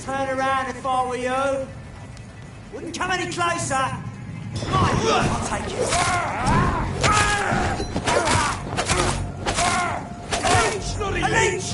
Turn around if I were you. Wouldn't come any closer. I'll take it. A leech!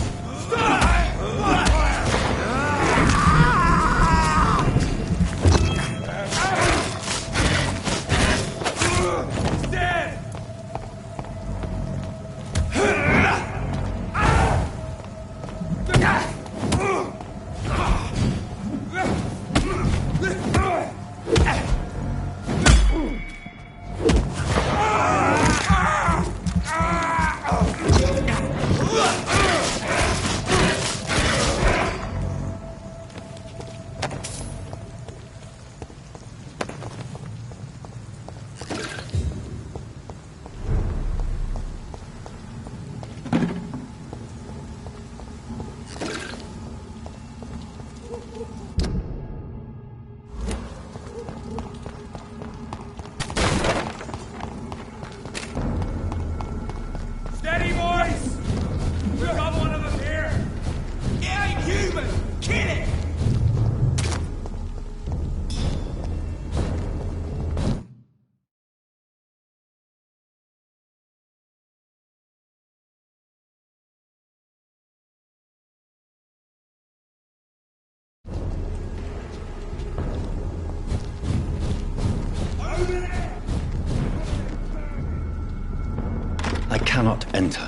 I cannot enter.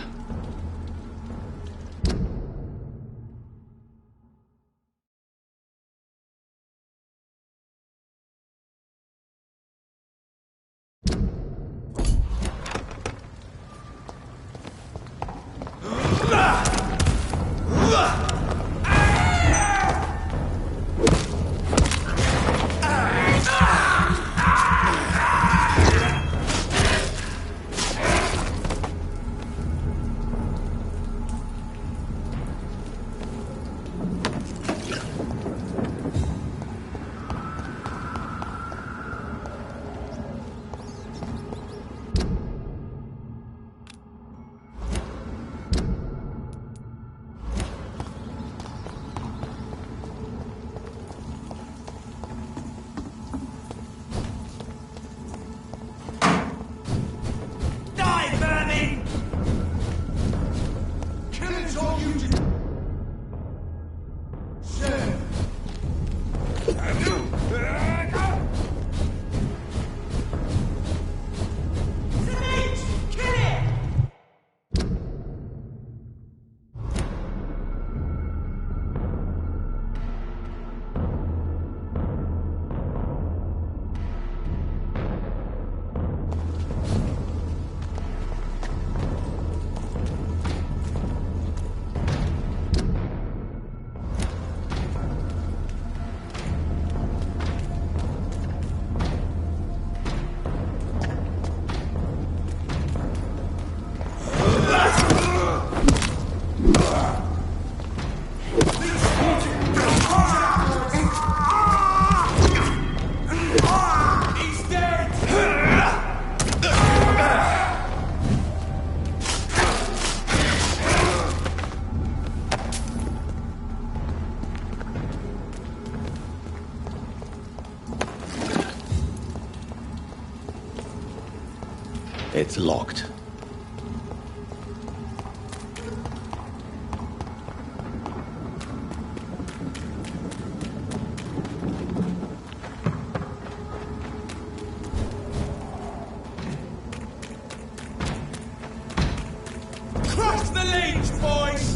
It's locked. Crush the leech, boys!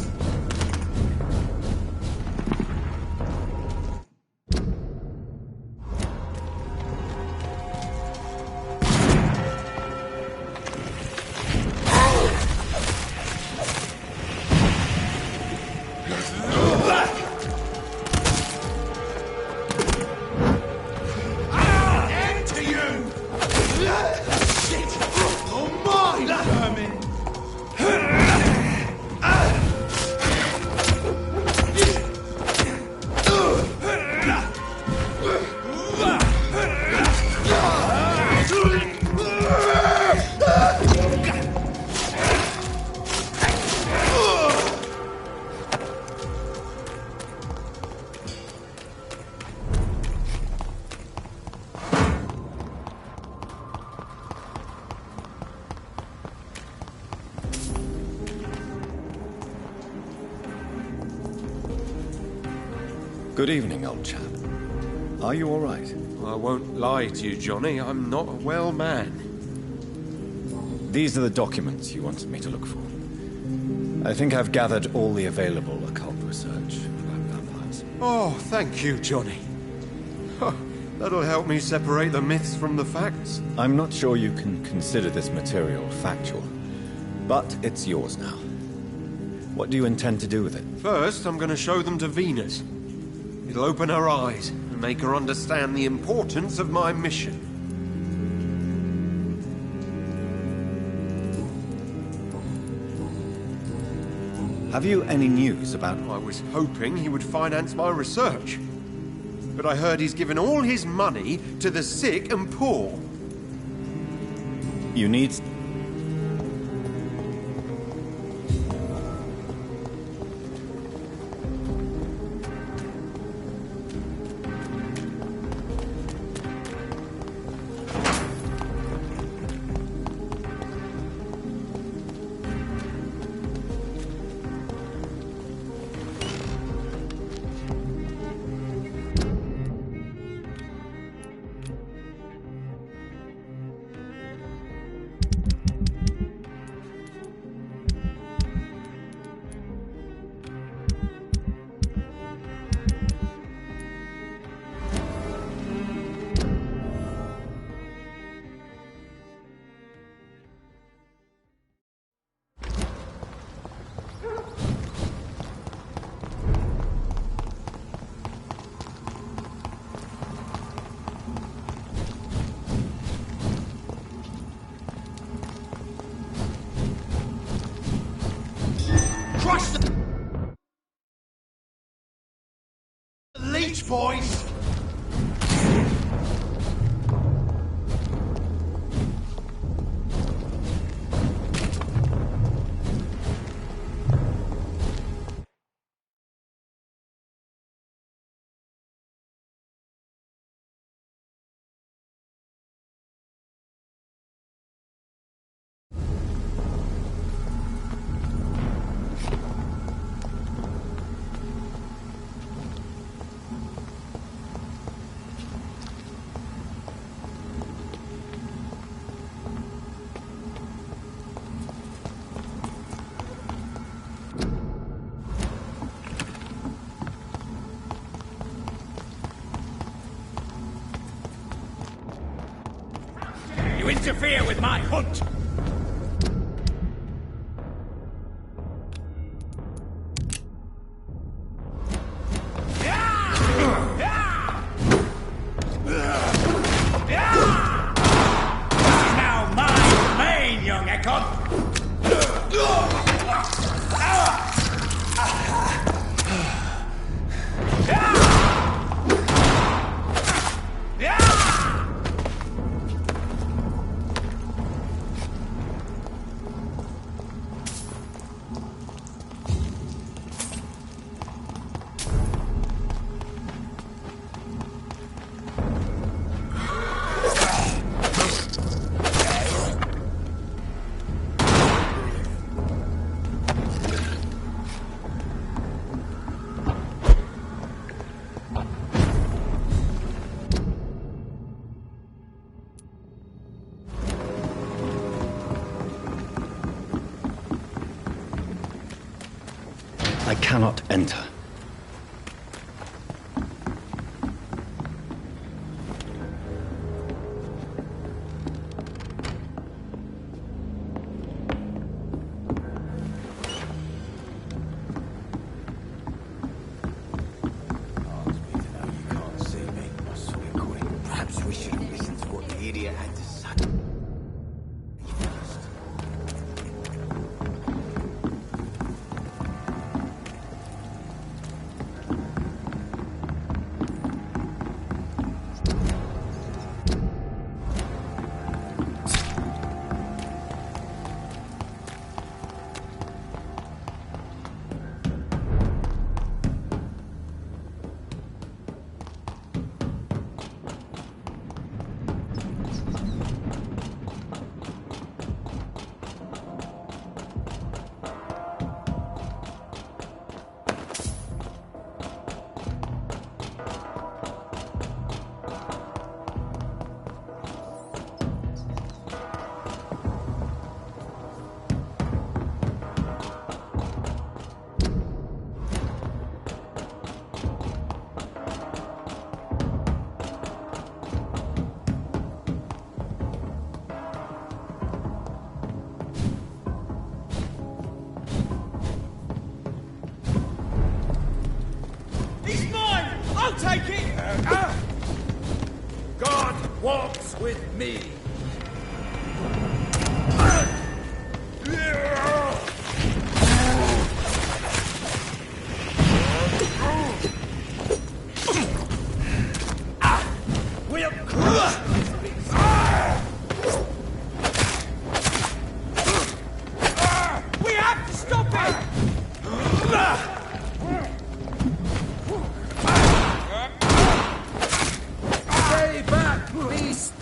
Good evening, old chap. Are you all right? I won't lie to you, Johnny. I'm not a well man. These are the documents you wanted me to look for. I think I've gathered all the available occult research about vampires. Oh, thank you, Johnny. Huh, that'll help me separate the myths from the facts. I'm not sure you can consider this material factual, but it's yours now. What do you intend to do with it? First, I'm going to show them to Venus. It'll open her eyes and make her understand the importance of my mission. Have you any news about... I was hoping he would finance my research. But I heard he's given all his money to the sick and poor. You need... Crush the leech, boys! You interfere with my hunt! This is now my domain, young Ekon! I cannot enter. Perhaps we should have listened to what the idiot had to say. take it? God walks with me. We'll crush this beast. We have to stop it! Stay back, beast!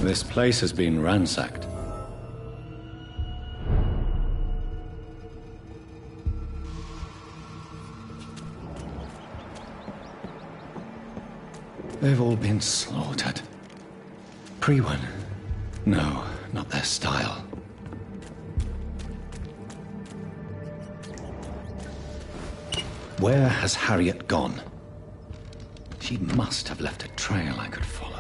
This place has been ransacked. They've all been slaughtered. Pre-one? No, not their style. Where has Harriet gone? She must have left a trail I could follow.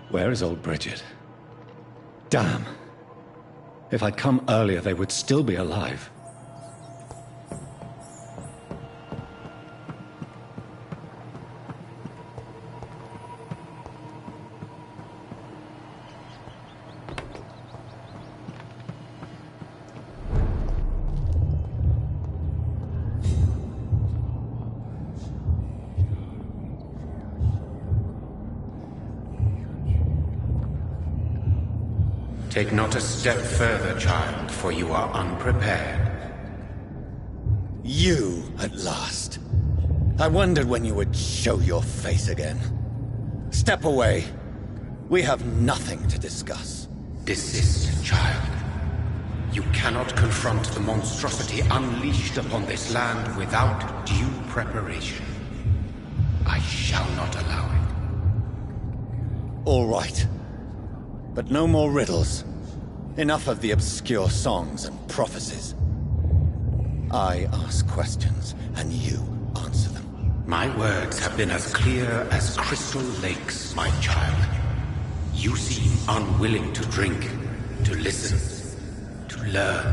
Where is old Bridget? Damn. If I'd come earlier, they would still be alive. Take not a step further, child, for you are unprepared. You, at last. I wondered when you would show your face again. Step away. We have nothing to discuss. Desist, child. You cannot confront the monstrosity unleashed upon this land without due preparation. I shall not allow it. All right. But no more riddles. Enough of the obscure songs and prophecies. I ask questions, and you answer them. My words have been as clear as crystal lakes, my child. You seem unwilling to drink, to listen, to learn.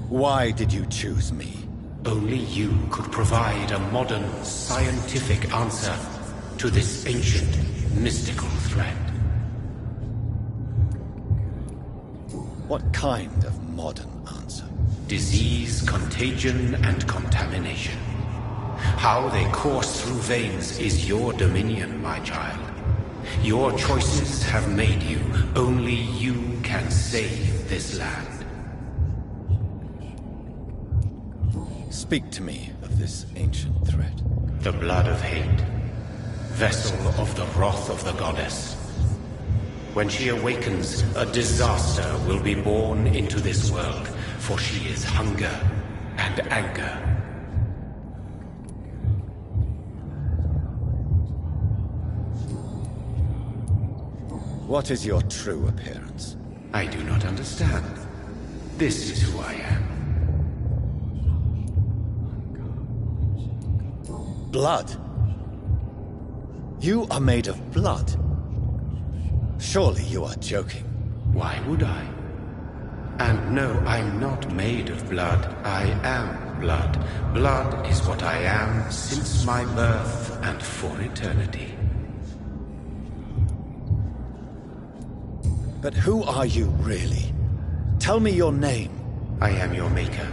Why did you choose me? Only you could provide a modern, scientific answer to this ancient, mystical threat. What kind of modern answer? Disease, contagion, and contamination. How they course through veins is your dominion, my child. Your choices have made you. Only you can save this land. Speak to me of this ancient threat. The blood of hate. Vessel of the wrath of the goddess. When she awakens, a disaster will be born into this world, for she is hunger and anger. What is your true appearance? I do not understand. This is who I am. Blood? You are made of blood. Surely you are joking. Why would I? And no, I'm not made of blood. I am blood. Blood is what I am since my birth and for eternity. But who are you really? Tell me your name. I am your maker.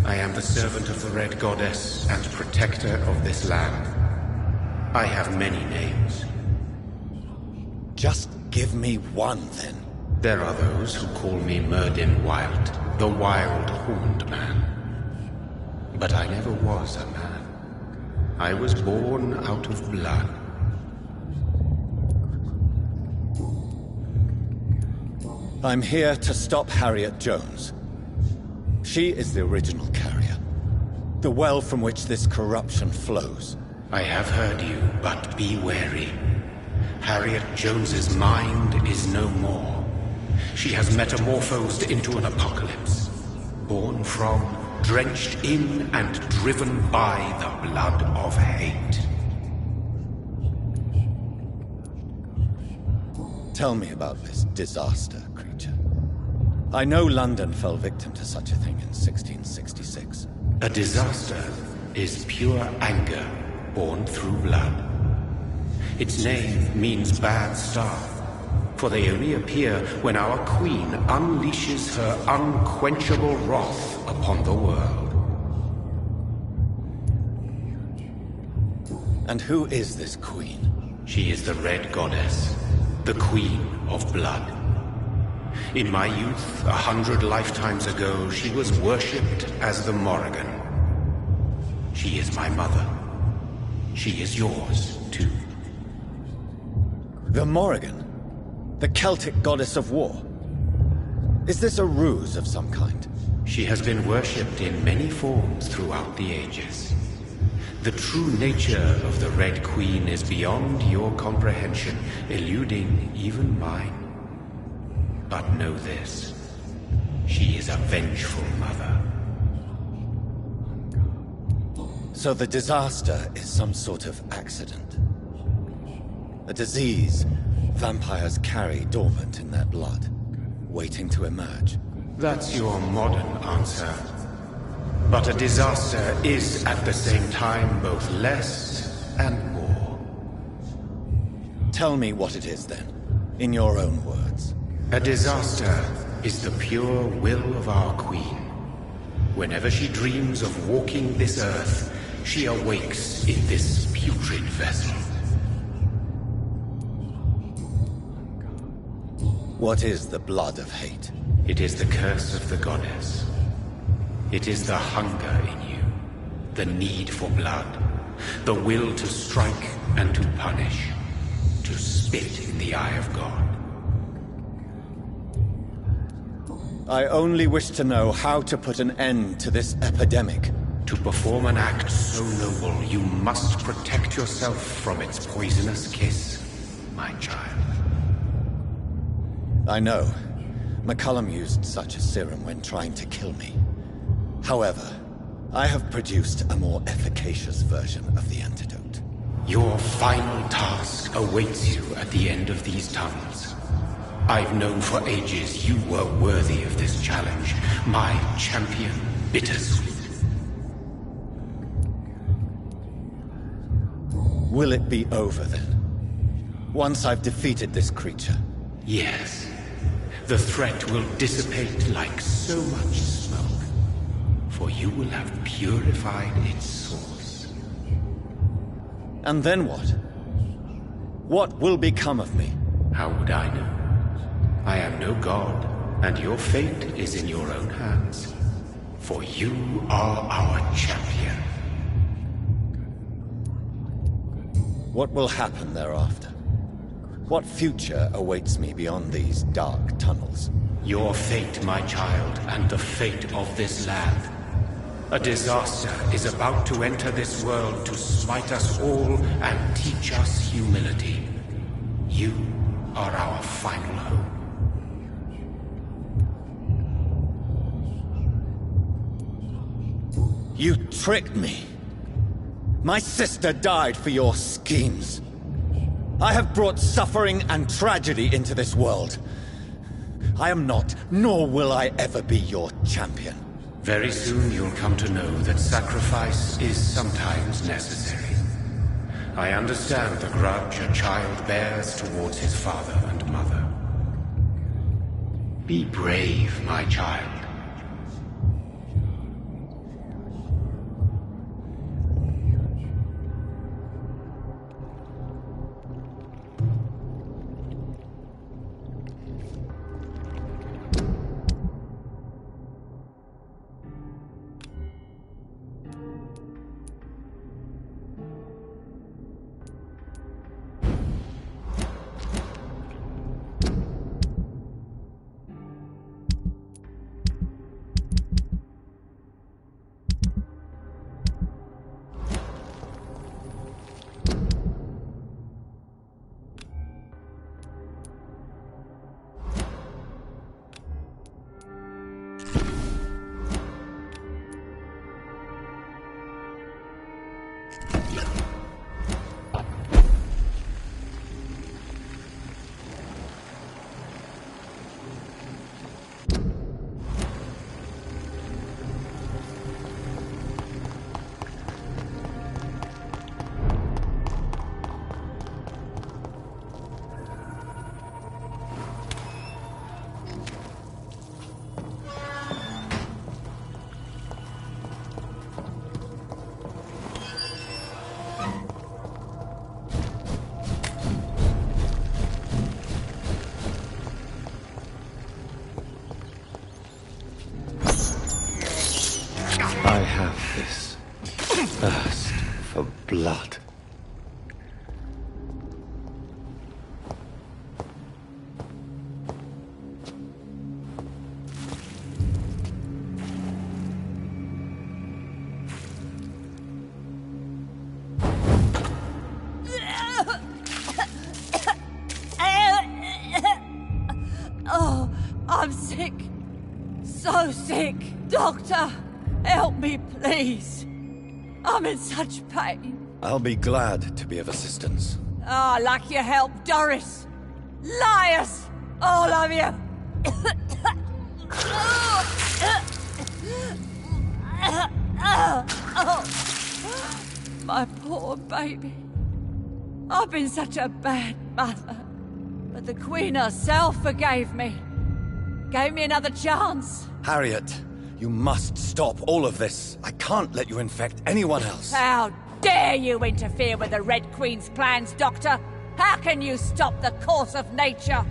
I am the servant of the Red Goddess and protector of this land. I have many names. Just give me one, then. There are those who call me Myrddin Wild, the Wild Horned Man. But I never was a man. I was born out of blood. I'm here to stop Harriet Jones. She is the original carrier. The well from which this corruption flows. I have heard you, but be wary. Harriet Jones's mind is no more. She has metamorphosed into an apocalypse. Born from, drenched in, and driven by the blood of hate. Tell me about this disaster creature. I know London fell victim to such a thing in 1666. A disaster is pure anger born through blood. Its name means bad star, for they only appear when our queen unleashes her unquenchable wrath upon the world. And who is this queen? She is the Red Goddess, the Queen of Blood. In my youth, 100 lifetimes ago, she was worshipped as the Morrigan. She is my mother. She is yours, too. The Morrigan? The Celtic goddess of war? Is this a ruse of some kind? She has been worshipped in many forms throughout the ages. The true nature of the Red Queen is beyond your comprehension, eluding even mine. But know this, she is a vengeful mother. So the disaster is some sort of accident. A disease vampires carry dormant in their blood, waiting to emerge. That's your modern answer. But a disaster is at the same time both less and more. Tell me what it is then, in your own words. A disaster is the pure will of our queen. Whenever she dreams of walking this earth, she awakes in this putrid vessel. What is the blood of hate? It is the curse of the goddess. It is the hunger in you, the need for blood, the will to strike and to punish, to spit in the eye of God. I only wish to know how to put an end to this epidemic. To perform an act so noble, you must protect yourself from its poisonous kiss, my child. I know. McCullum used such a serum when trying to kill me. However, I have produced a more efficacious version of the antidote. Your final task awaits you at the end of these tunnels. I've known for ages you were worthy of this challenge, my champion, Bittersweet. Will it be over then? Once I've defeated this creature? Yes. The threat will dissipate like so much smoke, for you will have purified its source. And then what? What will become of me? How would I know? I am no god, and your fate is in your own hands. For you are our champion. What will happen thereafter? What future awaits me beyond these dark tunnels? Your fate, my child, and the fate of this land. A disaster is about to enter this world to smite us all and teach us humility. You are our final hope. You tricked me. My sister died for your schemes. I have brought suffering and tragedy into this world. I am not, nor will I ever be your champion. Very soon you'll come to know that sacrifice is sometimes necessary. I understand the grudge a child bears towards his father and mother. Be brave, my child. This thirst for blood. Oh, I'm sick. So sick. Doctor, help me, please. I'm in such pain. I'll be glad to be of assistance. Ah, like your help, Doris. Liars! All of you! My poor baby. I've been such a bad mother. But the Queen herself forgave me. Gave me another chance. Harriet, you must stop all of this. I can't let you infect anyone else. How dare you interfere with the Red Queen's plans, Doctor? How can you stop the course of nature?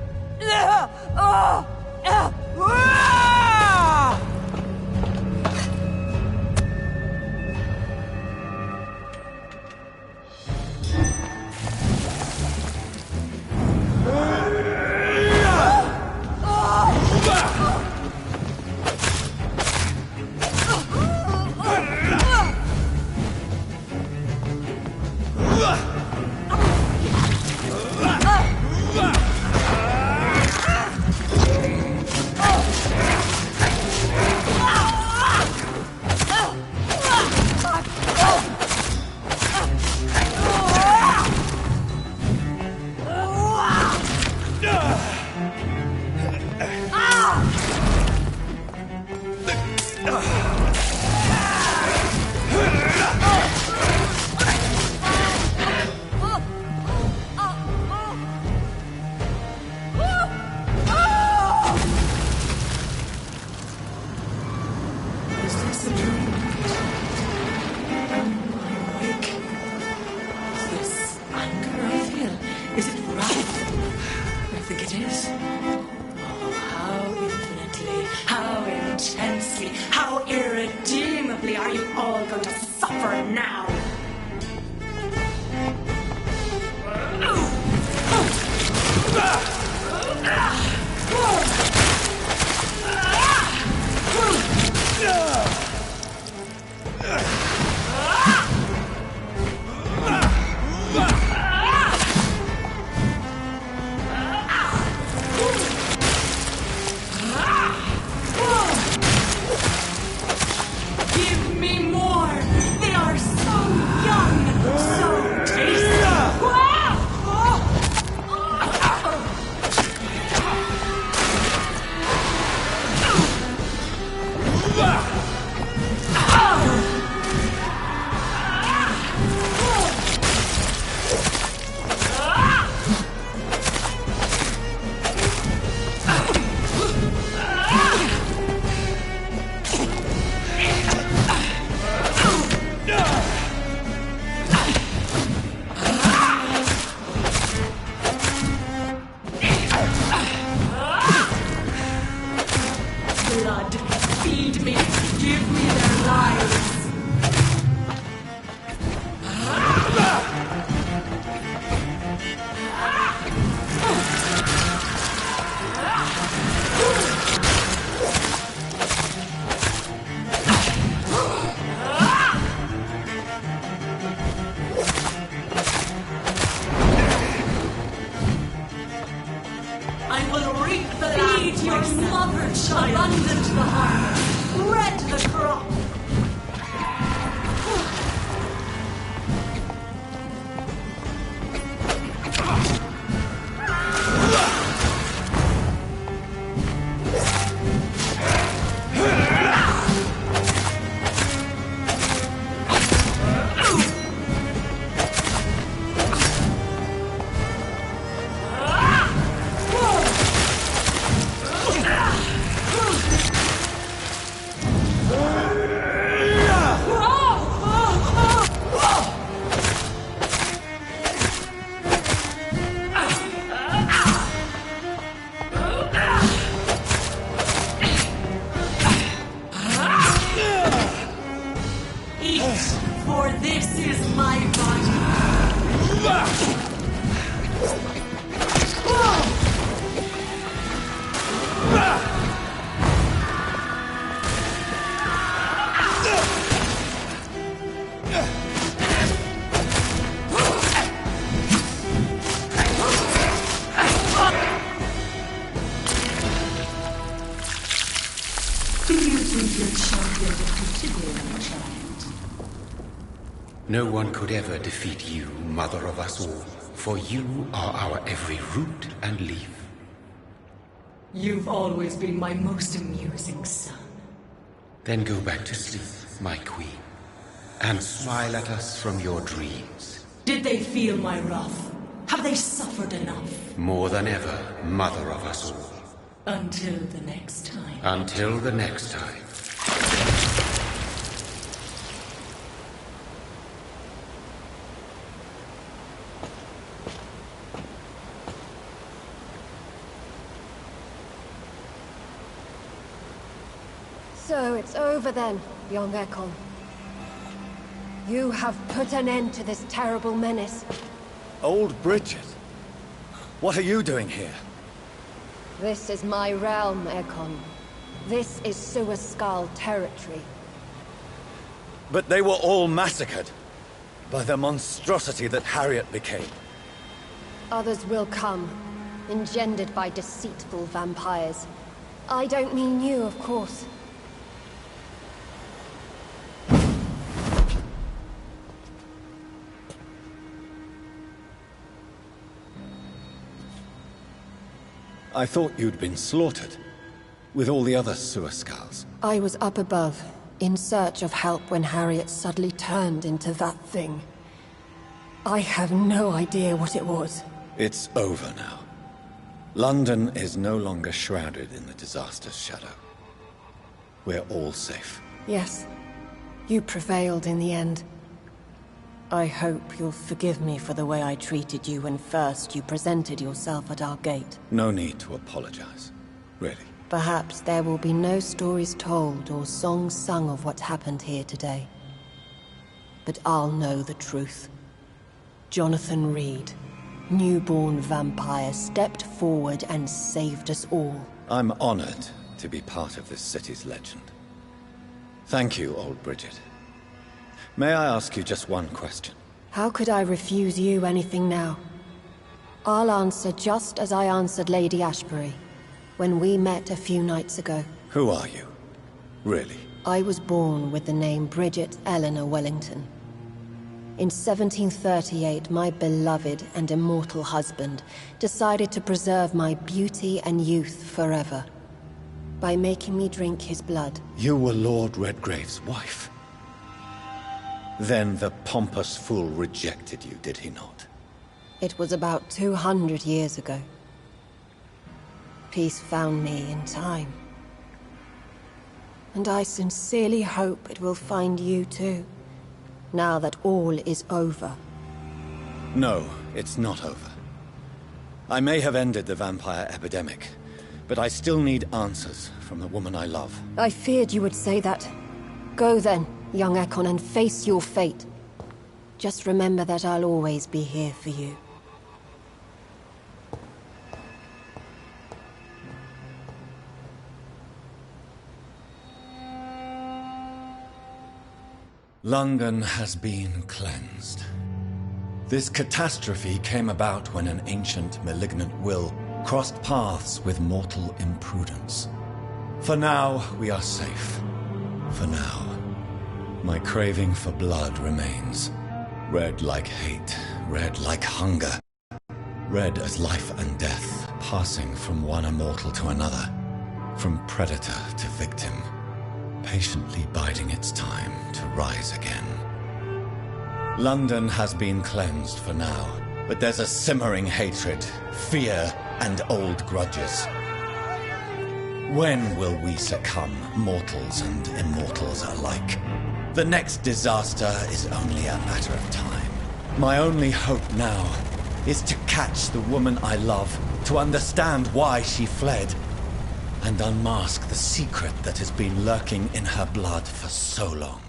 No one could ever defeat you, mother of us all, for you are our every root and leaf. You've always been my most amusing son. Then go back to sleep, my queen, and smile at us from your dreams. Did they feel my wrath? Have they suffered enough? More than ever, mother of us all. Until the next time. Until the next time. So it's over then, young Ekon. You have put an end to this terrible menace. Old Bridget? What are you doing here? This is my realm, Ekon. This is Suascal territory. But they were all massacred by the monstrosity that Harriet became. Others will come, engendered by deceitful vampires. I don't mean you, of course. I thought you'd been slaughtered, with all the other Suascals. I was up above, in search of help when Harriet suddenly turned into that thing. I have no idea what it was. It's over now. London is no longer shrouded in the disaster's shadow. We're all safe. Yes, you prevailed in the end. I hope you'll forgive me for the way I treated you when first you presented yourself at our gate. No need to apologize, really. Perhaps there will be no stories told or songs sung of what happened here today. But I'll know the truth. Jonathan Reed, newborn vampire, stepped forward and saved us all. I'm honored to be part of this city's legend. Thank you, old Bridget. May I ask you just one question? How could I refuse you anything now? I'll answer just as I answered Lady Ashbury when we met a few nights ago. Who are you? Really? I was born with the name Bridget Eleanor Wellington. In 1738, my beloved and immortal husband decided to preserve my beauty and youth forever by making me drink his blood. You were Lord Redgrave's wife. Then the pompous fool rejected you, did he not? It was about 200 years ago. Peace found me in time. And I sincerely hope it will find you too, now that all is over. No, it's not over. I may have ended the vampire epidemic, but I still need answers from the woman I love. I feared you would say that. Go then, young Ekon, and face your fate. Just remember that I'll always be here for you. London has been cleansed. This catastrophe came about when an ancient malignant will crossed paths with mortal imprudence. For now, we are safe. For now. My craving for blood remains. Red like hate, red like hunger. Red as life and death, passing from one immortal to another. From predator to victim. Patiently biding its time to rise again. London has been cleansed for now, but there's a simmering hatred, fear, and old grudges. When will we succumb, mortals and immortals alike? The next disaster is only a matter of time. My only hope now is to catch the woman I love, to understand why she fled, and unmask the secret that has been lurking in her blood for so long.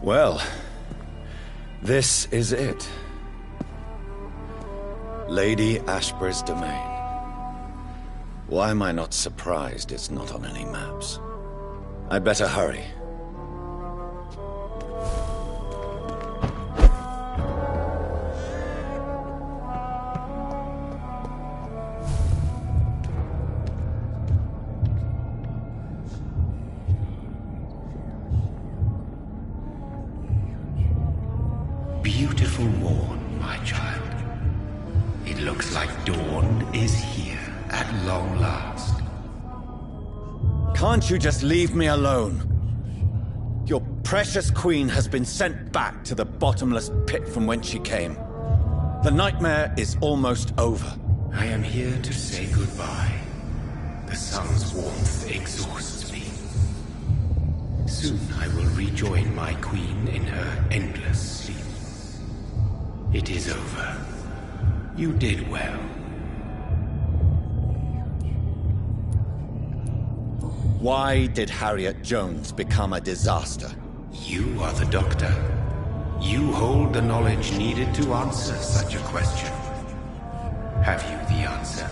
Well, this is it. Lady Ashbur's domain. Why am I not surprised it's not on any maps? I'd better hurry. Beautiful morn, my child. It looks like dawn is here at long last. Can't you just leave me alone? Your precious queen has been sent back to the bottomless pit from whence she came. The nightmare is almost over. I am here to say goodbye. The sun's warmth exhausts me. Soon I will rejoin my queen in her endless sleep. It is over. You did well. Why did Harriet Jones become a disaster? You are the doctor. You hold the knowledge needed to answer such a question. Have you the answer?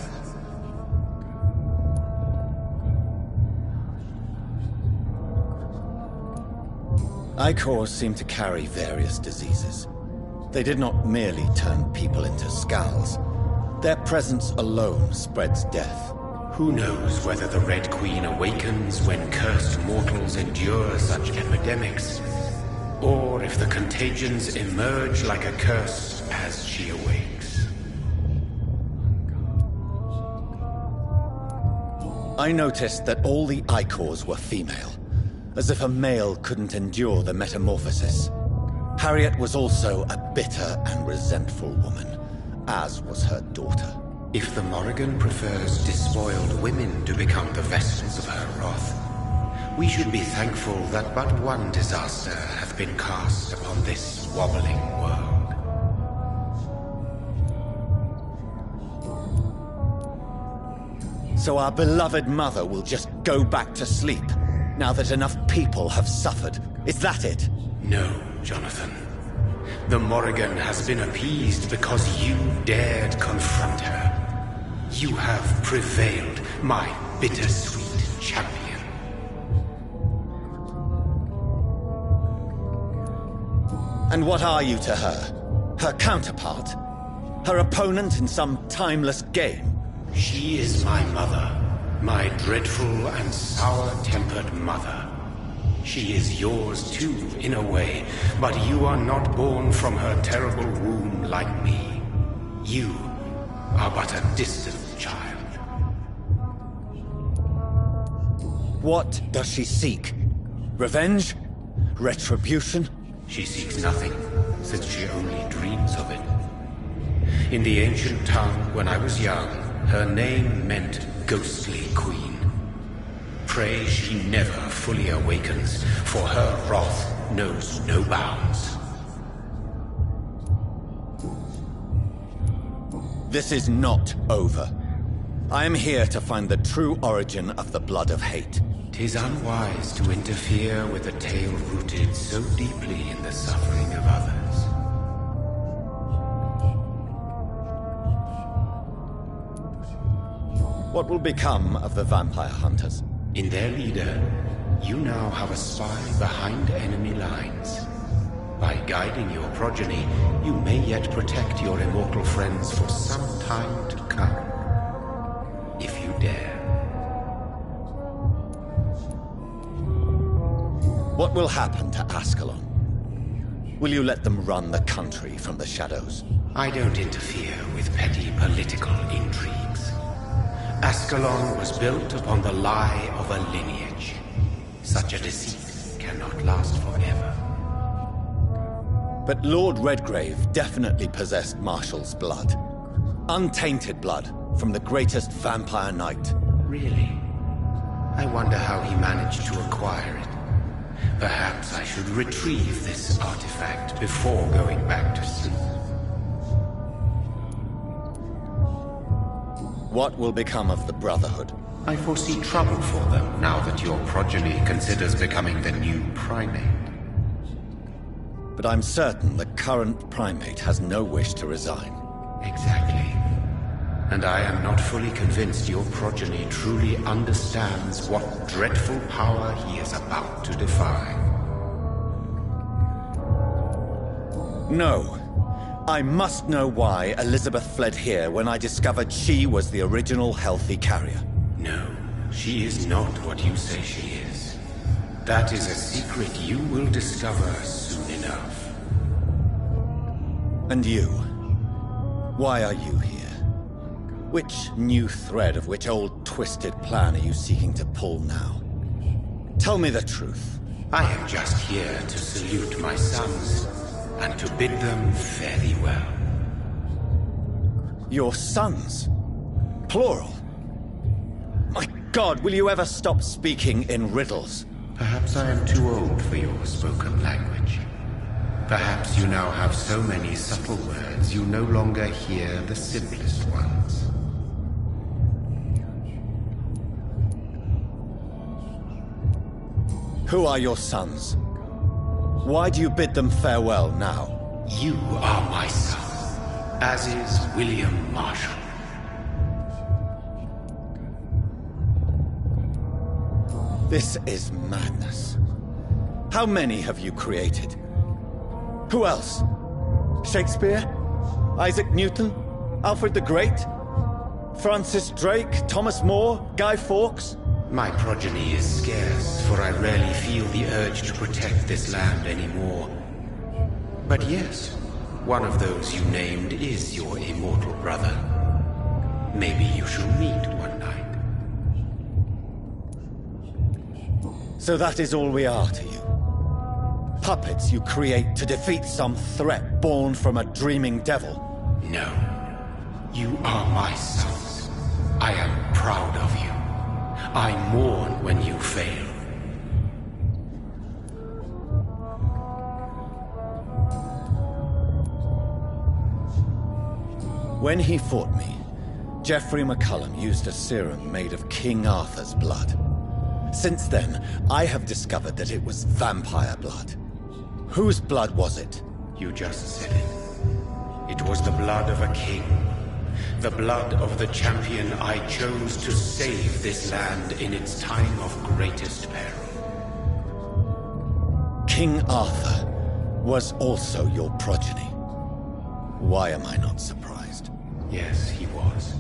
Icors seem to carry various diseases. They did not merely turn people into skulls. Their presence alone spreads death. Who knows whether the Red Queen awakens when cursed mortals endure such epidemics, or if the contagions emerge like a curse as she awakes. I noticed that all the Icors were female, as if a male couldn't endure the metamorphosis. Harriet was also a bitter and resentful woman, as was her daughter. If the Morrigan prefers despoiled women to become the vessels of her wrath, we should be thankful that but one disaster hath been cast upon this wobbling world. So our beloved mother will just go back to sleep, now that enough people have suffered. Is that it? No, Jonathan. The Morrigan has been appeased because you dared confront her. You have prevailed, my bittersweet champion. And what are you to her? Her counterpart? Her opponent in some timeless game? She is my mother, my dreadful and sour-tempered mother. She is yours too, in a way, but you are not born from her terrible womb like me. You are but a distant child. What does she seek? Revenge? Retribution? She seeks nothing, since she only dreams of it. In the ancient tongue, when I was young, her name meant Ghostly Queen. Pray she never fully awakens, for her wrath knows no bounds. This is not over. I am here to find the true origin of the blood of hate. 'Tis unwise to interfere with a tale rooted so deeply in the suffering of others. What will become of the vampire hunters? In their leader, you now have a spy behind enemy lines. By guiding your progeny, you may yet protect your immortal friends for some time to come. If you dare. What will happen to Ascalon? Will you let them run the country from the shadows? I don't interfere with petty political intrigues. Ascalon was built upon the lie of a lineage. Such a deceit cannot last forever. But Lord Redgrave definitely possessed Marshall's blood. Untainted blood from the greatest vampire knight. Really? I wonder how he managed to acquire it. Perhaps I should retrieve this artifact before going back to sleep. What will become of the Brotherhood? I foresee trouble for them now that your progeny considers becoming the new primate. But I'm certain the current primate has no wish to resign. Exactly. And I am not fully convinced your progeny truly understands what dreadful power he is about to defy. No. I must know why Elizabeth fled here when I discovered she was the original healthy carrier. No, she is not what you say she is. That is a secret you will discover soon enough. And you? Why are you here? Which new thread of which old twisted plan are you seeking to pull now? Tell me the truth. I am just here to salute my sons, and to bid them fare thee well. Your sons? Plural? My God, will you ever stop speaking in riddles? Perhaps I am too old for your spoken language. Perhaps you now have so many subtle words you no longer hear the simplest ones. Who are your sons? Why do you bid them farewell now? You are my son, as is William Marshall. This is madness. How many have you created? Who else? Shakespeare? Isaac Newton? Alfred the Great? Francis Drake? Thomas More? Guy Fawkes? My progeny is scarce, for I rarely feel the urge to protect this land anymore. But yes, one of those you named is your immortal brother. Maybe you shall meet one night. So that is all we are to you? Puppets you create to defeat some threat born from a dreaming devil? No. You are my sons. I am proud of you. I mourn when you fail. When he fought me, Geoffrey McCullum used a serum made of King Arthur's blood. Since then, I have discovered that it was vampire blood. Whose blood was it? You just said it. It was the blood of a king. The blood of the champion I chose to save this land in its time of greatest peril. King Arthur was also your progeny. Why am I not surprised? Yes, he was.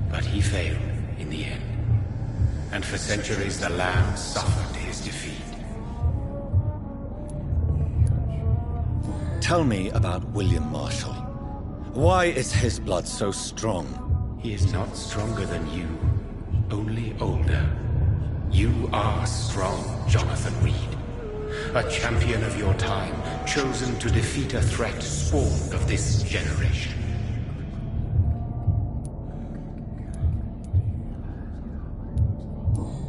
But he failed in the end. And for centuries the land suffered his defeat. Tell me about William Marshall. Why is his blood so strong? He is not stronger than you, only older. You are strong, Jonathan Reed. A champion of your time, chosen to defeat a threat spawned of this generation.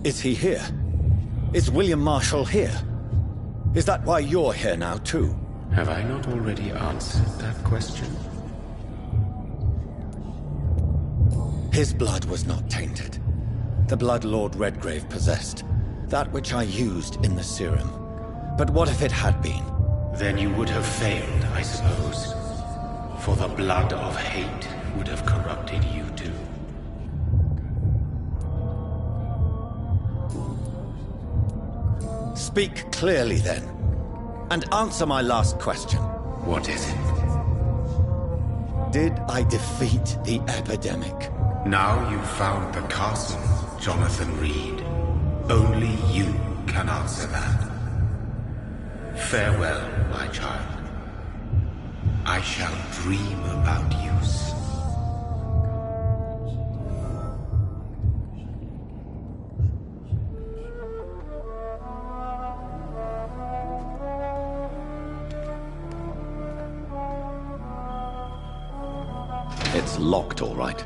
Is he here? Is William Marshall here? Is that why you're here now, too? Have I not already answered that question? His blood was not tainted. The blood Lord Redgrave possessed. That which I used in the serum. But what if it had been? Then you would have failed, I suppose. For the blood of hate would have corrupted you too. Speak clearly then. And answer my last question. What is it? Did I defeat the epidemic? Now you've found the castle, Jonathan Reed. Only you can answer that. Farewell, my child. I shall dream about you soon. It's locked, all right.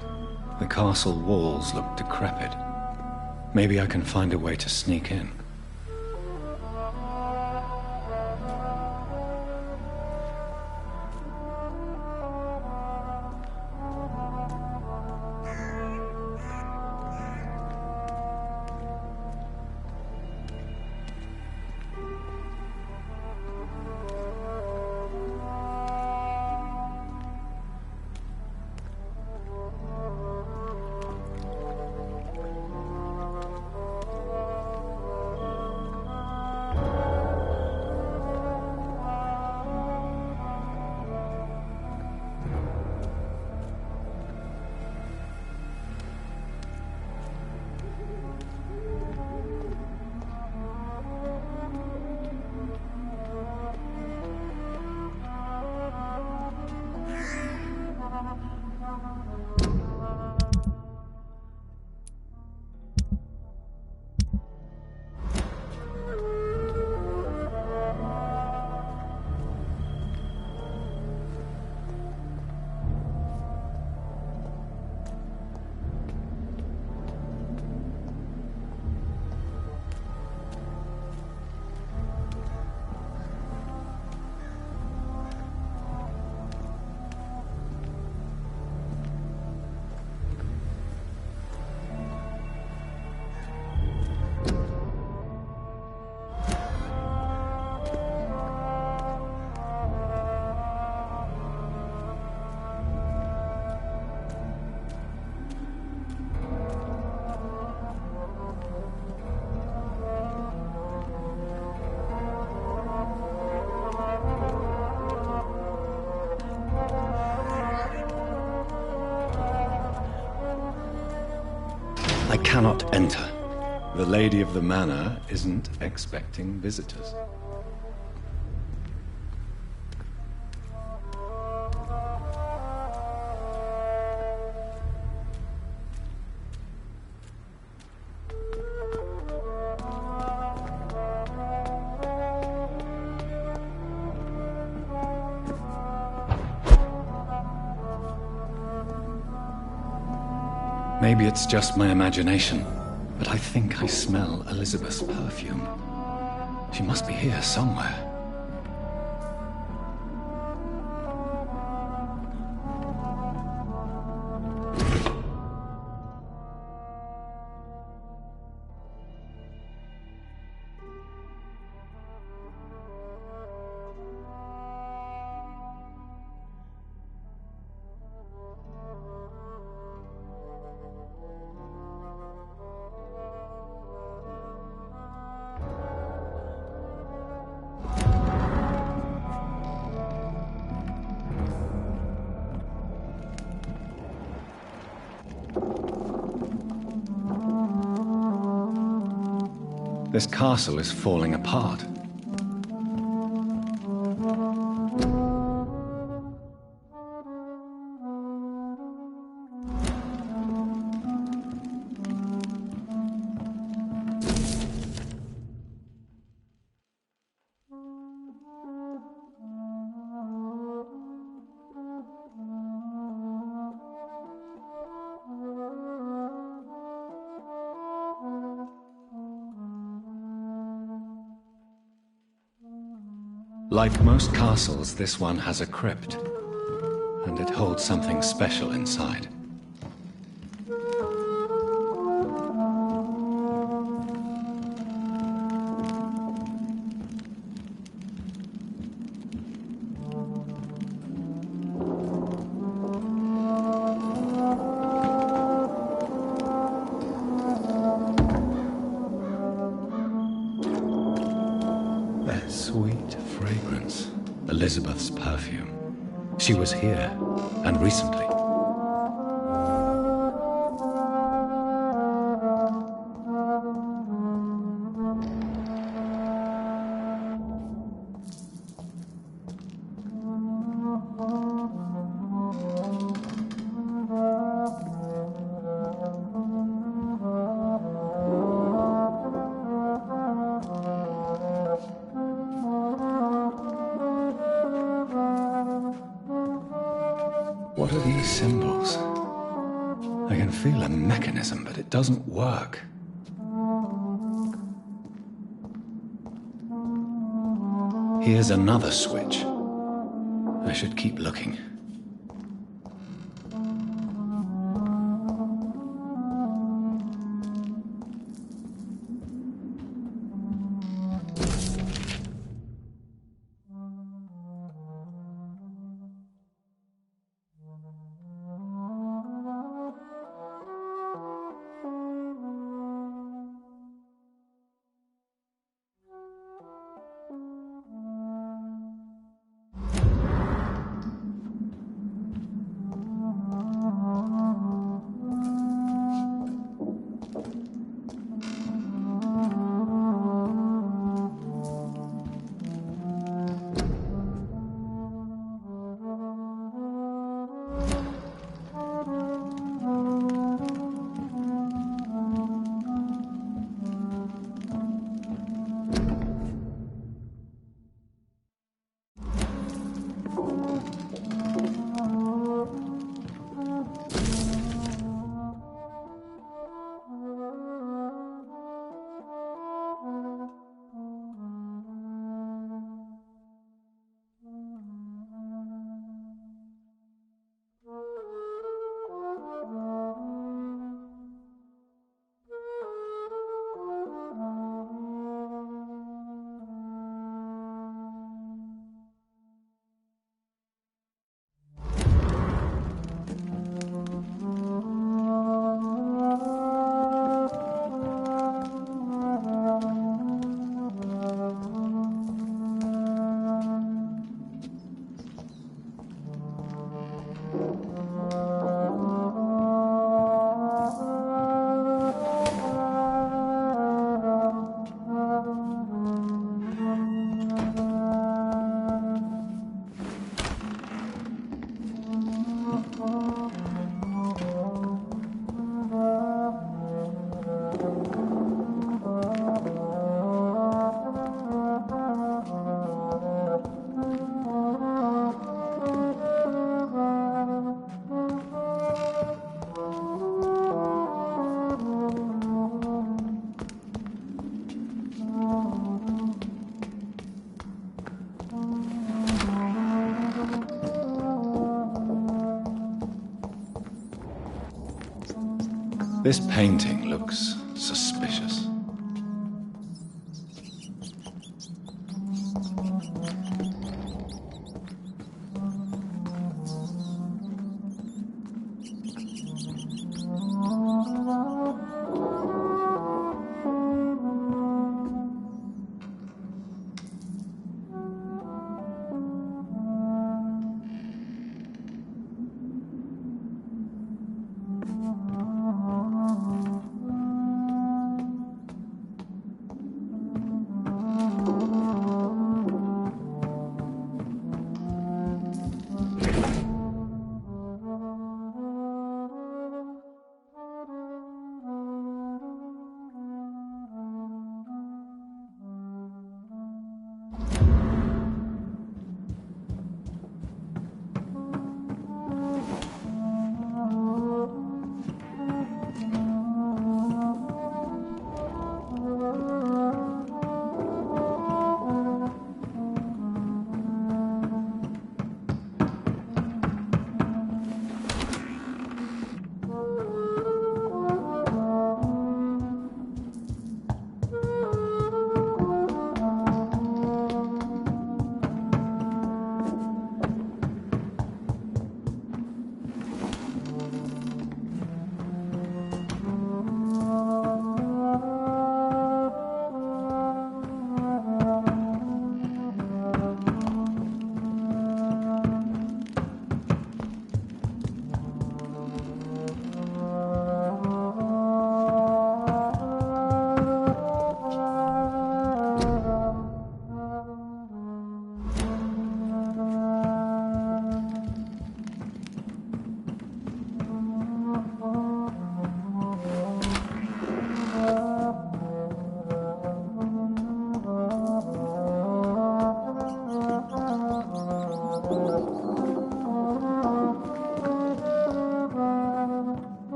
The castle walls look decrepit. Maybe I can find a way to sneak in. I cannot enter. The Lady of the Manor isn't expecting visitors. Maybe it's just my imagination, but I think I smell Elizabeth's perfume. She must be here somewhere. This castle is falling apart. Like most castles, this one has a crypt, and it holds something special inside. That sweet fragrance, Elizabeth's perfume. She was here, and recently. What are these symbols? I can feel a mechanism, but it doesn't work. Here's another switch. I should keep looking. This painting looks suspicious.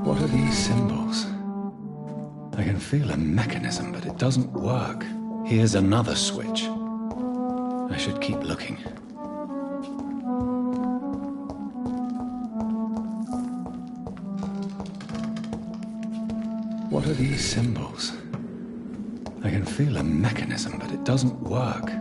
What are these symbols? I can feel a mechanism, but it doesn't work. Here's another switch. I should keep looking. What are these symbols? I can feel a mechanism, but it doesn't work.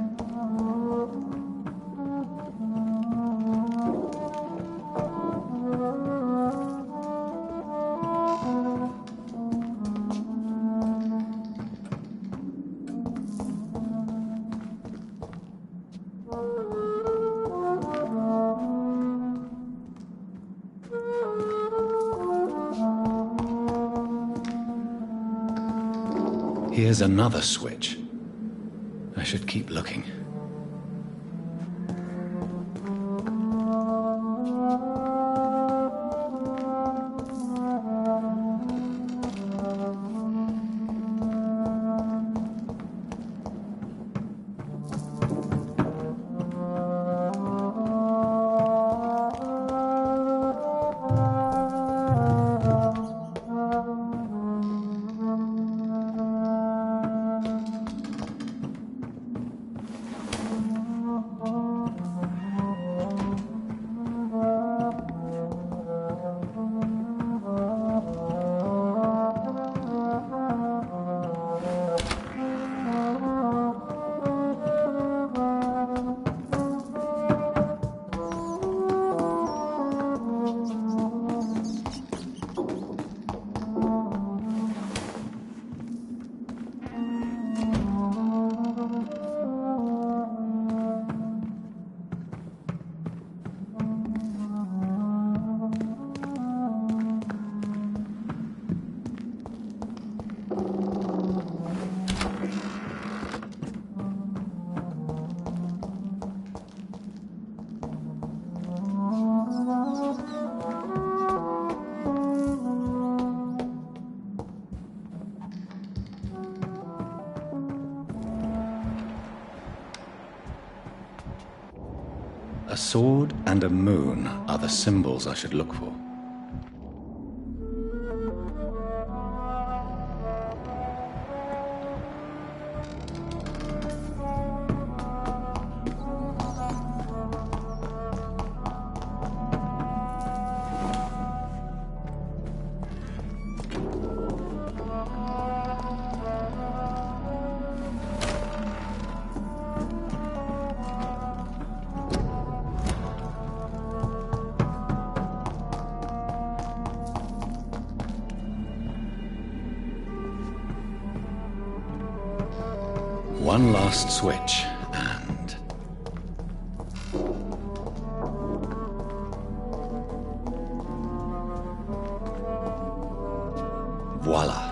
Here's another switch. I should keep looking. A sword and a moon are the symbols I should look for. One last switch, and... voila.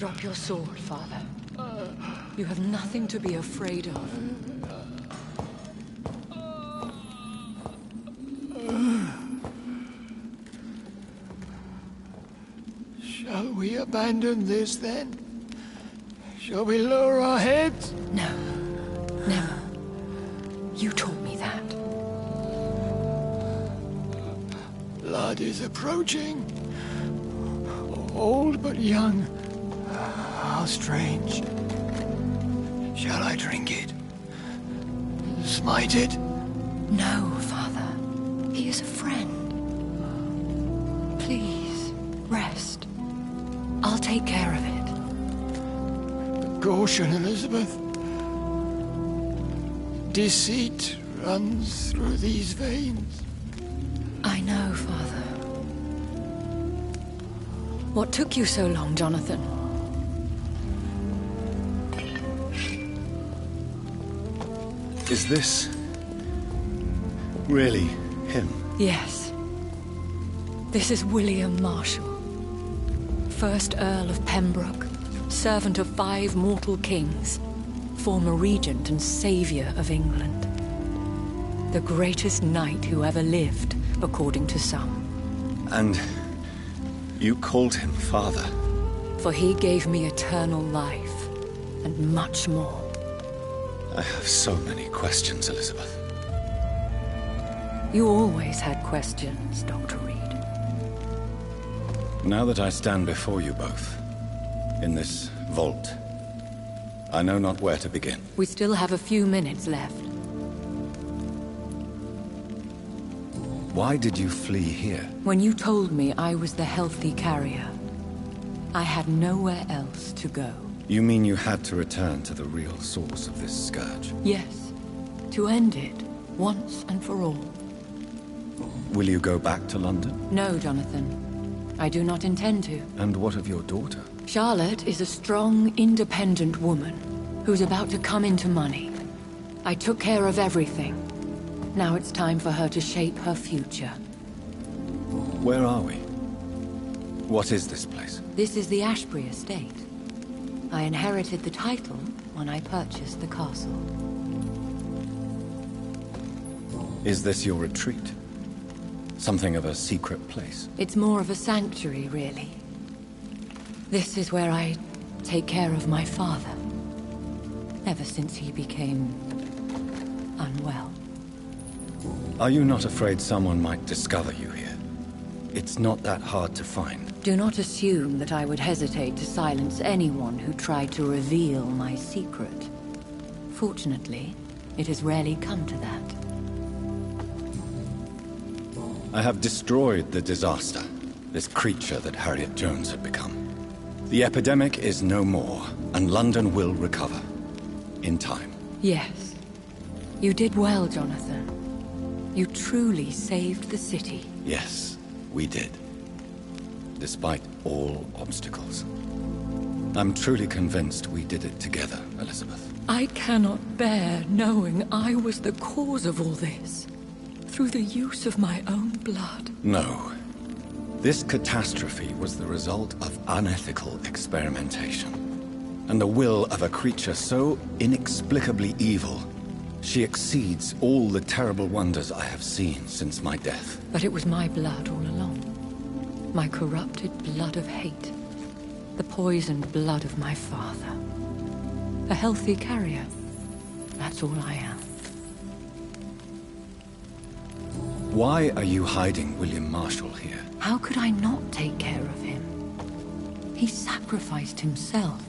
Drop your sword, Father. You have nothing to be afraid of. Shall we abandon this, then? Shall we lower our heads? No. Never. You taught me that. Blood is approaching. Old but young. How strange. Shall I drink it? Smite it? No, Father. He is a friend. Please, rest. I'll take care of it. Caution, Elizabeth. Deceit runs through these veins. I know, Father. What took you so long, Jonathan? Is this really him? Yes. This is William Marshall, 1st Earl of Pembroke, servant of 5 mortal kings, former regent and saviour of England. The greatest knight who ever lived, according to some. And you called him father? For he gave me eternal life, and much more. I have so many questions, Elizabeth. You always had questions, Dr. Reed. Now that I stand before you both, in this vault, I know not where to begin. We still have a few minutes left. Why did you flee here? When you told me I was the healthy carrier, I had nowhere else to go. You mean you had to return to the real source of this scourge? Yes, to end it, once and for all. Will you go back to London? No, Jonathan. I do not intend to. And what of your daughter? Charlotte is a strong, independent woman who's about to come into money. I took care of everything. Now it's time for her to shape her future. Where are we? What is this place? This is the Ashbury estate. I inherited the title when I purchased the castle. Is this your retreat? Something of a secret place? It's more of a sanctuary, really. This is where I take care of my father. Ever since he became unwell. Are you not afraid someone might discover you here? It's not that hard to find. Do not assume that I would hesitate to silence anyone who tried to reveal my secret. Fortunately, it has rarely come to that. I have destroyed the disaster, this creature that Harriet Jones had become. The epidemic is no more, and London will recover. In time. Yes. You did well, Jonathan. You truly saved the city. Yes, we did. Despite all obstacles. I'm truly convinced we did it together, Elizabeth. I cannot bear knowing I was the cause of all this. Through the use of my own blood. No. This catastrophe was the result of unethical experimentation. And the will of a creature so inexplicably evil, she exceeds all the terrible wonders I have seen since my death. But it was my blood all along. My corrupted blood of hate. The poisoned blood of my father. A healthy carrier. That's all I am. Why are you hiding William Marshall here? How could I not take care of him? He sacrificed himself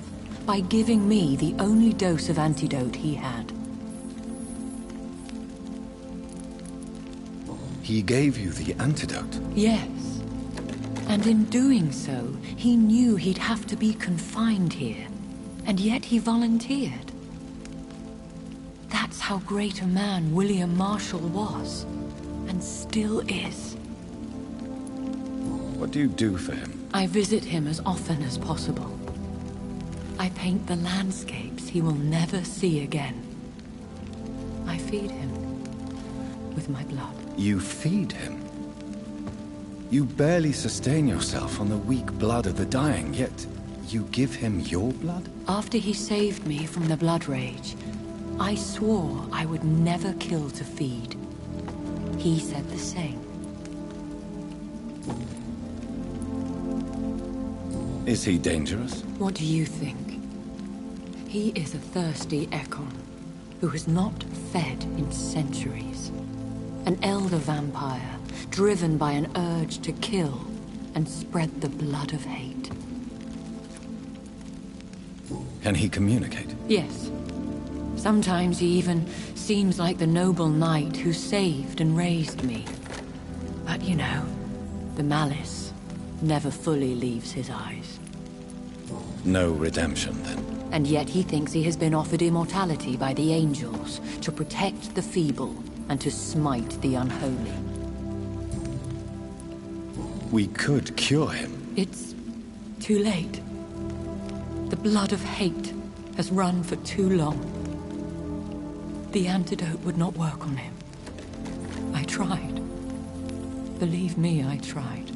by giving me the only dose of antidote he had. He gave you the antidote? Yes. And in doing so, he knew he'd have to be confined here. And yet he volunteered. That's how great a man William Marshall was. And still is. What do you do for him? I visit him as often as possible. I paint the landscapes he will never see again. I feed him with my blood. You feed him? You barely sustain yourself on the weak blood of the dying, yet You give him your blood? After he saved me from the blood rage, I swore I would never kill to feed. He said the same. Is he dangerous? What do you think? He is a thirsty Ekon, who has not fed in centuries. An elder vampire, driven by an urge to kill and spread the blood of hate. Can he communicate? Yes. Sometimes he even seems like the noble knight who saved and raised me. But you know, the malice never fully leaves his eyes. No redemption, then? And yet he thinks he has been offered immortality by the angels to protect the feeble and to smite the unholy. We could cure him. It's too late. The blood of hate has run for too long. The antidote would not work on him. I tried. Believe me, I tried.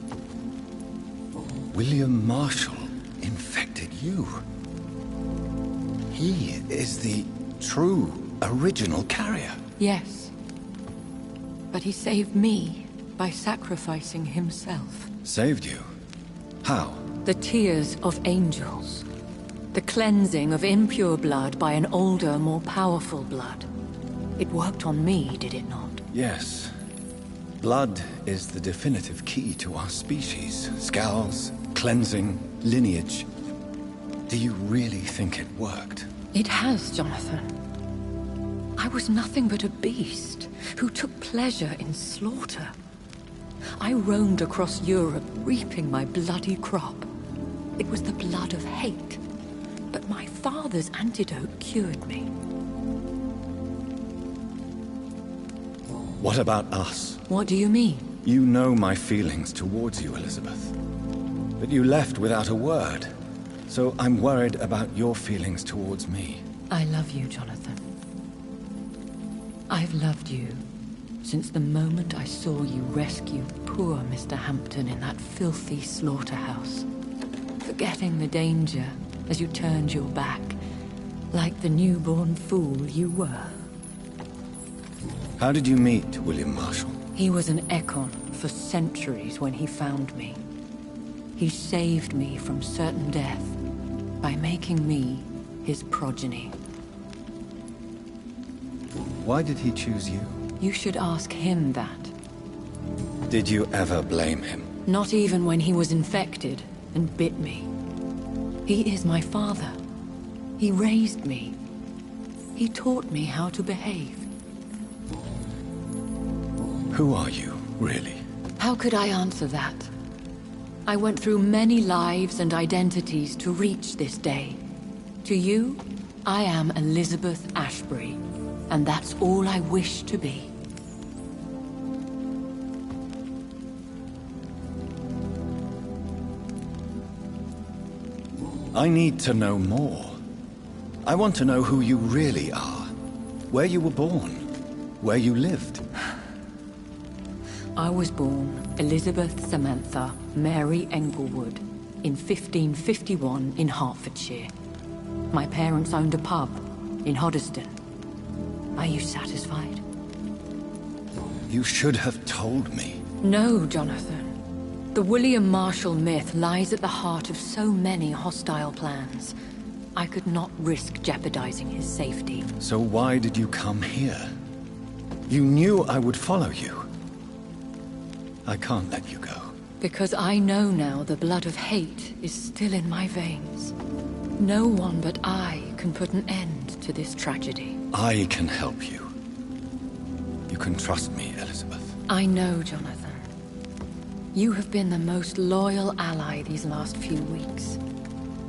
William Marshall infected you. He is the true, original carrier. Yes. But he saved me by sacrificing himself. Saved you? How? The tears of angels. The cleansing of impure blood by an older, more powerful blood. It worked on me, did it not? Yes. Blood is the definitive key to our species. Scowls, cleansing, lineage. Do you really think it worked? It has, Jonathan. I was nothing but a beast who took pleasure in slaughter. I roamed across Europe, reaping my bloody crop. It was the blood of hate. But my father's antidote cured me. What about us? What do you mean? You know my feelings towards you, Elizabeth. But you left without a word. So I'm worried about your feelings towards me. I love you, Jonathan. I've loved you since the moment I saw you rescue poor Mr. Hampton in that filthy slaughterhouse. Forgetting the danger as you turned your back, like the newborn fool you were. How did you meet William Marshall? He was an Ekon for centuries when he found me. He saved me from certain death by making me his progeny. Why did he choose you? You should ask him that. Did you ever blame him? Not even when he was infected and bit me. He is my father. He raised me. He taught me how to behave. Who are you, really? How could I answer that? I went through many lives and identities to reach this day. To you, I am Elizabeth Ashbury, and that's all I wish to be. I need to know more. I want to know who you really are. Where you were born. Where you lived. I was born Elizabeth Samantha Mary Englewood in 1551 in Hertfordshire. My parents owned a pub in Hoddesdon. Are you satisfied? You should have told me. No, Jonathan. The William Marshall myth lies at the heart of so many hostile plans. I could not risk jeopardizing his safety. So why did you come here? You knew I would follow you. I can't let you go. Because I know now the blood of hate is still in my veins. No one but I can put an end to this tragedy. I can help you. You can trust me, Elizabeth. I know, Jonathan. You have been the most loyal ally these last few weeks.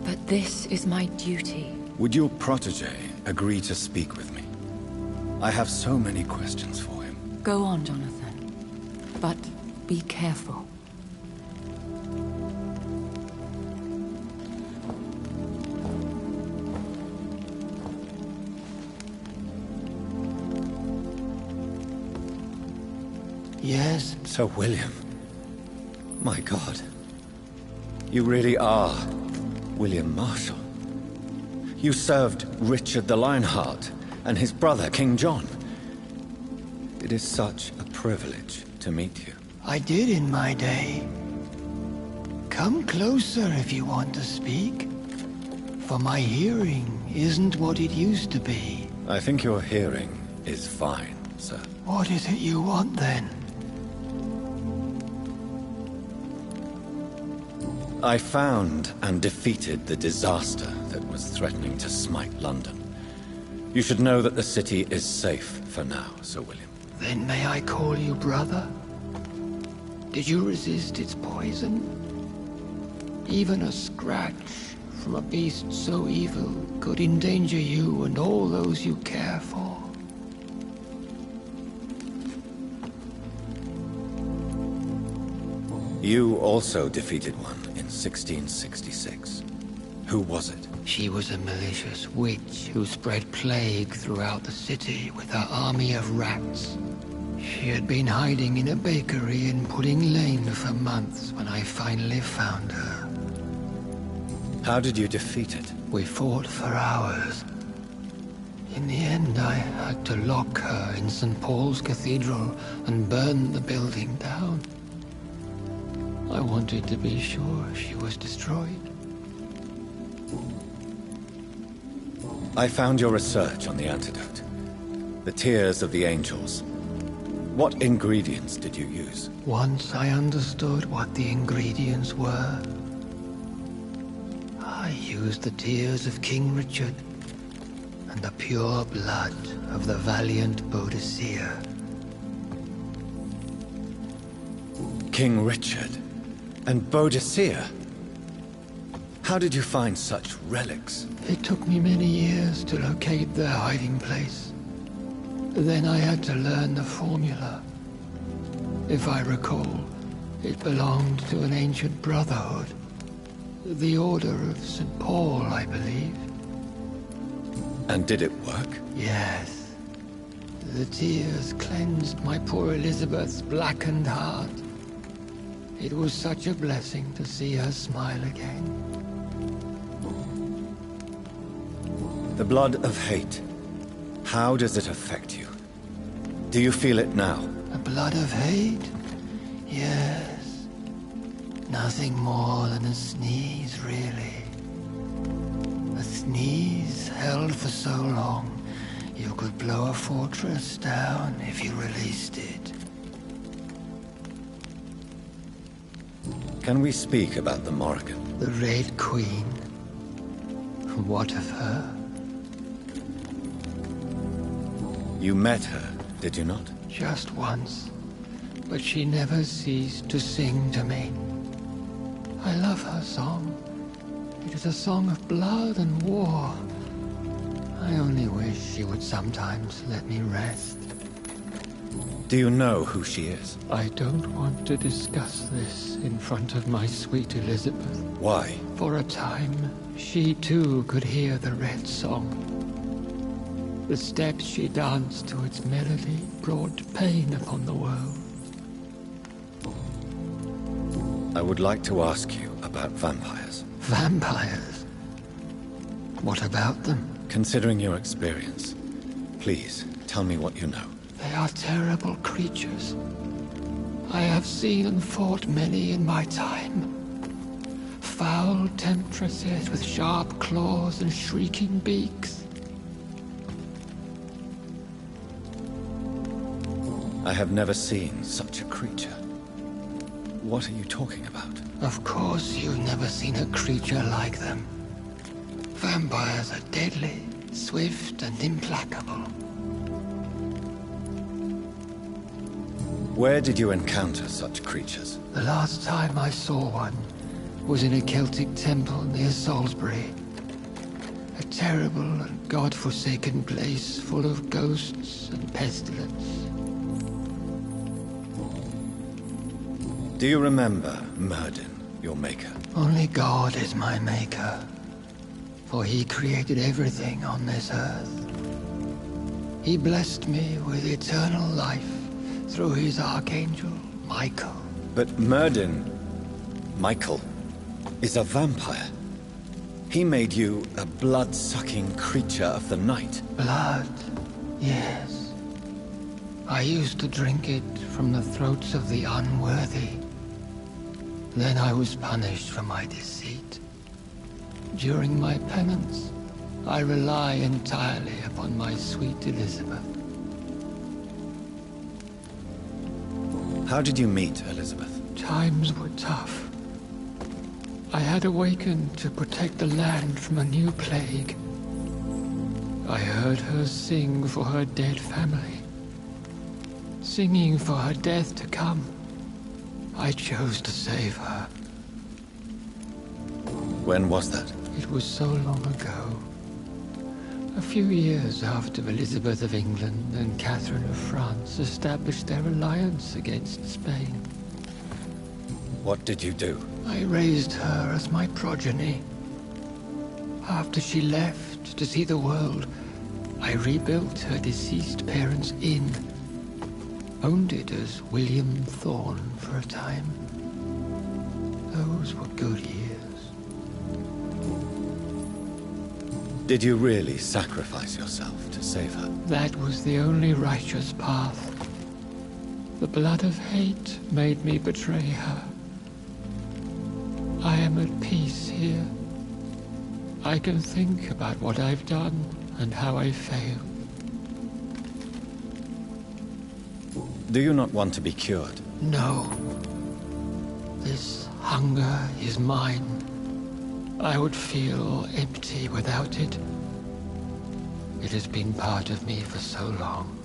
But this is my duty. Would your protege agree to speak with me? I have so many questions for him. Go on, Jonathan. But be careful. Yes? Sir William. My God. You really are William Marshall. You served Richard the Lionheart and his brother, King John. It is such a privilege to meet you. I did in my day. Come closer if you want to speak. For my hearing isn't what it used to be. I think your hearing is fine, sir. What is it you want, then? I found and defeated the disaster that was threatening to smite London. You should know that the city is safe for now, Sir William. Then may I call you brother? Did you resist its poison? Even a scratch from a beast so evil could endanger you and all those you care for. You also defeated one in 1666. Who was it? She was a malicious witch who spread plague throughout the city with her army of rats. She had been hiding in a bakery in Pudding Lane for months when I finally found her. How did you defeat it? We fought for hours. In the end, I had to lock her in St. Paul's Cathedral and burn the building down. I wanted to be sure she was destroyed. I found your research on the antidote. The tears of the angels. What ingredients did you use? Once I understood what the ingredients were, I used the tears of King Richard and the pure blood of the valiant Boadicea. King Richard and Boadicea? How did you find such relics? It took me many years to locate their hiding place. Then I had to learn the formula. If I recall, it belonged to an ancient brotherhood. The Order of St. Paul, I believe. And did it work? Yes. The tears cleansed my poor Elizabeth's blackened heart. It was such a blessing to see her smile again. The blood of hate. How does it affect you? Do you feel it now? The blood of hate? Yes. Nothing more than a sneeze, really. A sneeze held for so long, you could blow a fortress down if you released it. Can we speak about the Morrigan? The Red Queen. What of her? You met her, did you not? Just once. But she never ceased to sing to me. I love her song. It is a song of blood and war. I only wish she would sometimes let me rest. Do you know who she is? I don't want to discuss this in front of my sweet Elizabeth. Why? For a time, she too could hear the Red Song. The steps she danced to its melody brought pain upon the world. I would like to ask you about vampires. Vampires? What about them? Considering your experience, please tell me what you know. They are terrible creatures. I have seen and fought many in my time. Foul temptresses with sharp claws and shrieking beaks. I have never seen such a creature. What are you talking about? Of course you've never seen a creature like them. Vampires are deadly, swift and implacable. Where did you encounter such creatures? The last time I saw one was in a Celtic temple near Salisbury. A terrible and god-forsaken place full of ghosts and pestilence. Do you remember Myrddin, your maker? Only God is my maker, for he created everything on this earth. He blessed me with eternal life through his archangel, Michael. But Myrddin, Michael, is a vampire. He made you a blood-sucking creature of the night. Blood, yes. I used to drink it from the throats of the unworthy. Then I was punished for my deceit. During my penance, I rely entirely upon my sweet Elizabeth. How did you meet Elizabeth? Times were tough. I had awakened to protect the land from a new plague. I heard her sing for her dead family. Singing for her death to come. I chose to save her. When was that? It was so long ago. A few years after Elizabeth of England and Catherine of France established their alliance against Spain. What did you do? I raised her as my progeny. After she left to see the world, I rebuilt her deceased parents' inn. Owned it as William Thorne for a time. Those were good years. Did you really sacrifice yourself to save her? That was the only righteous path. The blood of hate made me betray her. I am at peace here. I can think about what I've done and how I failed. Do you not want to be cured? No. This hunger is mine. I would feel empty without it. It has been part of me for so long.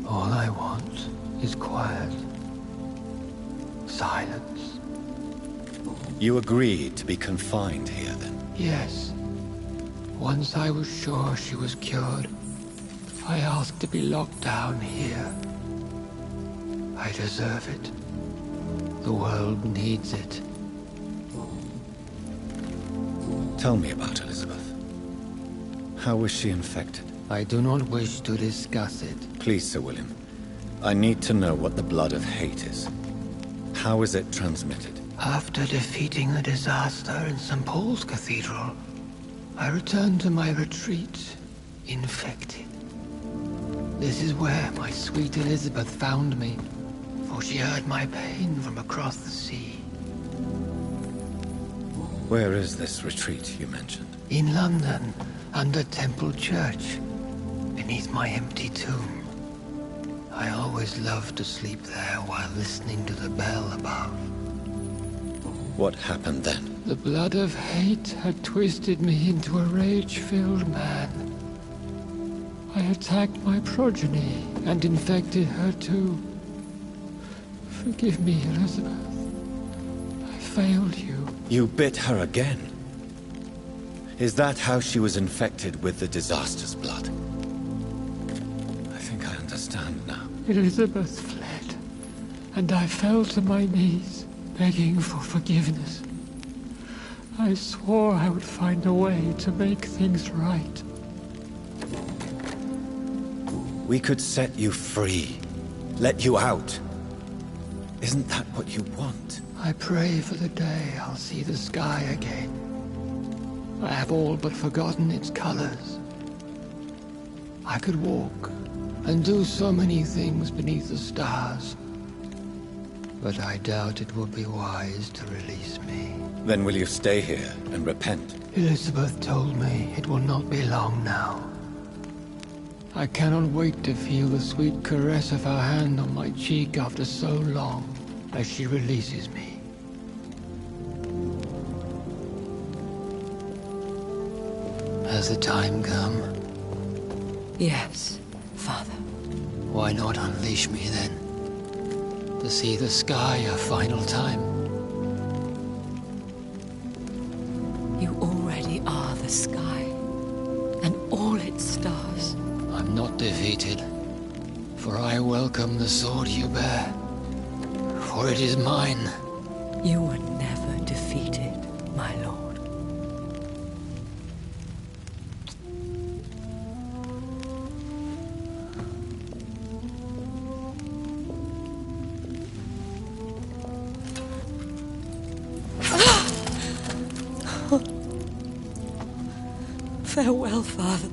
All I want is quiet. Silence. You agreed to be confined here, then? Yes. Once I was sure she was cured, I asked to be locked down here. I deserve it. The world needs it. Tell me about Elizabeth. How was she infected? I do not wish to discuss it. Please, Sir William. I need to know what the blood of hate is. How is it transmitted? After defeating the disaster in St. Paul's Cathedral, I returned to my retreat, infected. This is where my sweet Elizabeth found me, for she heard my pain from across the sea. Where is this retreat you mentioned? In London, under Temple Church, beneath my empty tomb. I always loved to sleep there while listening to the bell above. What happened then? The blood of hate had twisted me into a rage-filled man. I attacked my progeny and infected her too. Forgive me, Elizabeth. I failed you. You bit her again? Is that how she was infected with the disaster's blood? I think I understand now. Elizabeth fled, and I fell to my knees, begging for forgiveness. I swore I would find a way to make things right. We could set you free. Let you out. Isn't that what you want? I pray for the day I'll see the sky again. I have all but forgotten its colors. I could walk and do so many things beneath the stars. But I doubt it would be wise to release me. Then will you stay here and repent? Elizabeth told me it will not be long now. I cannot wait to feel the sweet caress of her hand on my cheek after so long, as she releases me. Has the time come? Yes, Father. Why not unleash me then? To see the sky a final time? You already are the sky, and all its stars. I'm not defeated, for I welcome the sword you bear, for it is mine. You were never defeated, my lord. Farewell, Father.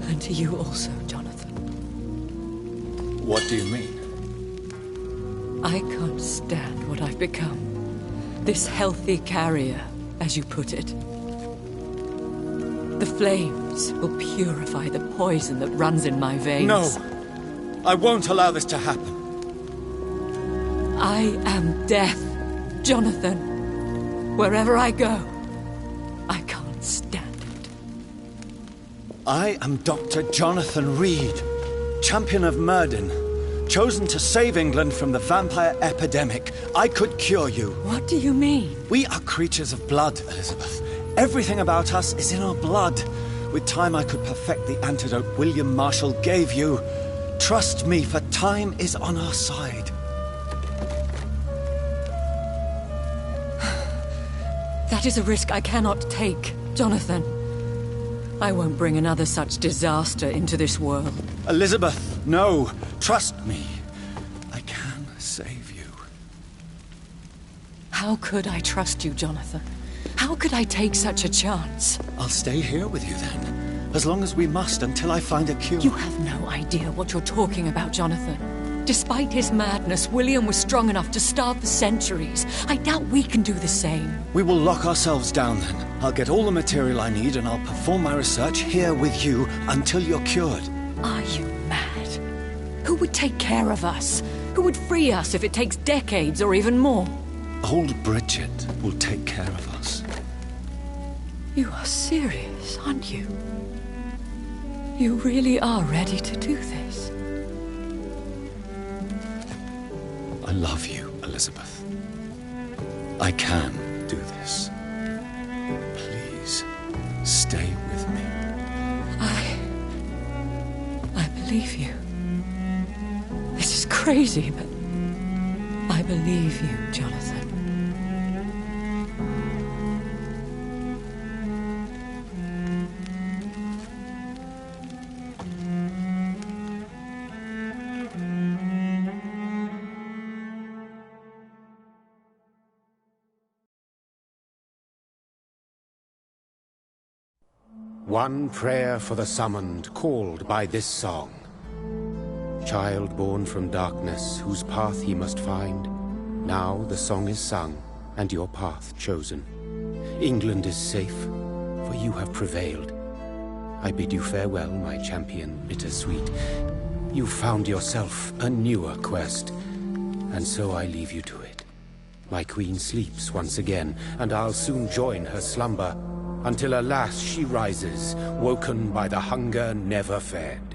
And to you also, Jonathan. What do you mean? I can't stand what I've become. This healthy carrier, as you put it. The flames will purify the poison that runs in my veins. No! I won't allow this to happen. I am death, Jonathan. Wherever I go, I can't stand it. I am Dr. Jonathan Reed, champion of Myrddin, chosen to save England from the vampire epidemic. I could cure you. What do you mean? We are creatures of blood, Elizabeth. Everything about us is in our blood. With time, I could perfect the antidote William Marshall gave you. Trust me, for time is on our side. That is a risk I cannot take, Jonathan. I won't bring another such disaster into this world. Elizabeth, no. Trust me. I can save you. How could I trust you, Jonathan? How could I take such a chance? I'll stay here with you then. As long as we must, until I find a cure. You have no idea what you're talking about, Jonathan. Despite his madness, William was strong enough to start the centuries. I doubt we can do the same. We will lock ourselves down then. I'll get all the material I need and I'll perform my research here with you until you're cured. Are you mad? Who would take care of us? Who would free us if it takes decades or even more? Old Bridget will take care of us. You are serious, aren't you? You really are ready to do this? I love you, Elizabeth. I can do this. Please, stay with me. I believe you. This is crazy, but I believe you, Jonathan. One prayer for the summoned, called by this song. Child born from darkness, whose path he must find. Now the song is sung, and your path chosen. England is safe, for you have prevailed. I bid you farewell, my champion bittersweet. You found yourself a newer quest, and so I leave you to it. My queen sleeps once again, and I'll soon join her slumber, until alas she rises, woken by the hunger never fed.